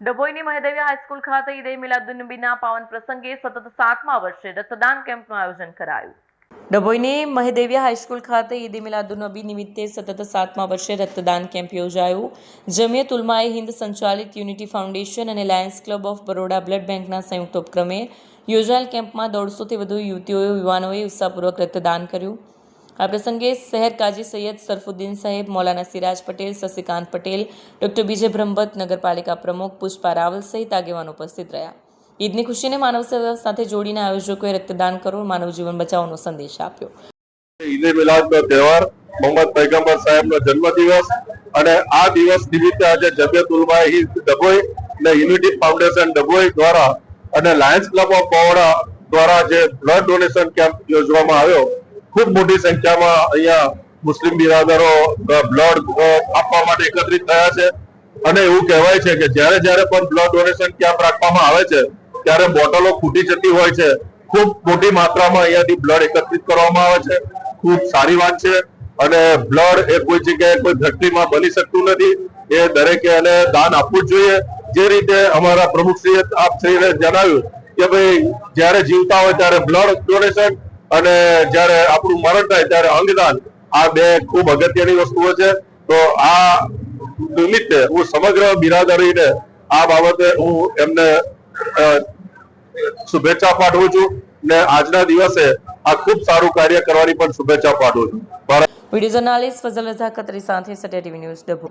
ડભોઈની મહેદેવી high school ખાતે ઈદે મિલાદુન્નબીના પાવન પ્રસંગે સતત 7મા વર્ષે રક્તદાન કેમ્પનું આયોજન કરાયું। ડભોઈની મહેદેવી હાઈસ્કૂલ ખાતે ઈદે મિલાદુન્નબી નિમિત્તે સતત 7મા વર્ષે રક્તદાન કેમ્પ યોજાયો। જમિયત ઉલમાએ હિન્દ સંચાલિત યુનિટી ફાઉન્ડેશન અને Lions club of Baroda blood બેંકના સંયુક્ત ઉપક્રમે યોજાયેલ કેમ્પમાં 150થી વધુ યુવતીઓ યુવાનોએ ઉત્સાહપૂર્વક રક્તદાન કર્યું। આ પ્રસંગે શહેર કાજી સૈયદ સરફુદ્દીન સાહેબ, મૌલાના સિરાજ પટેલ, શશિકાંત પટેલ, ડોક્ટર બીજે બ્રહ્મભટ્ટ, નગરપાલિકા પ્રમુખ પુષ્પા રાવલ સહિત આગેવાનો ઉપસ્થિત રહ્યા। ઈદની ખુશીને માનવ સેવા સાથે જોડીને આયોજકોએ રક્તદાન કરો, માનવ જીવન બચાવવાનો સંદેશ આપ્યો। ઈદે મિલાદનો તહેવાર મોહમ્મદ પૈગંબર સાહેબનો જન્મદિવસ અને આ દિવસ નિમિત્તે આજે જમિયત ઉલમાએ હિન્દ ડભોઈ અને યુનિટી ફાઉન્ડેશન ડભોઈ દ્વારા અને લાયન્સ ક્લબ ઓફ બરોડા દ્વારા જે બ્લડ ડોનેશન કેમ્પ યોજવામાં આવ્યો। ખૂબ મોટી સંખ્યામાં અહીંયા મુસ્લિમ બિરાદરો બ્લડ આપવા માટે એકત્રિત થયા છે અને એવું કહેવાય છે કે જ્યારે જ્યારે પણ બ્લડ ડોનેશન કેમ્પ રાખવામાં આવે છે ત્યારે બોટલો ખૂટી જતી હોય છે। ખૂબ મોટી માત્રામાં અહીંયાથી બ્લડ એકત્રિત કરવામાં આવે છે। ખૂબ સારી વાત છે અને બ્લડ એ કોઈ જગ્યાએ કોઈ ફેક્ટરીમાં બની શકતું નથી, એ દરેકે એને દાન આપવું જ જોઈએ। જે રીતે અમારા પ્રમુખશ્રીએ આપશ્રીને જણાવ્યું કે ભાઈ જ્યારે જીવતા હોય ત્યારે બ્લડ ડોનેશન અને જ્યારે આપણું મરણ થાય ત્યારે અંગદાન, આ બે ખૂબ અગત્યની વસ્તુઓ છે। તો આ નિમિત્તે હું સમગ્ર બિરાદરીને આ બાબતે હું એમને શુભેચ્છા પાઠવું છું ને આજના દિવસે આ ખૂબ સારું કાર્ય કરવાની પણ શુભેચ્છા પાઠવું છું। વિડીયો જર્નાલિસ્ટ ફઝલ રઝા ખત્રી સાથે સત્ય ટીવી ન્યૂઝ ડભોઈ।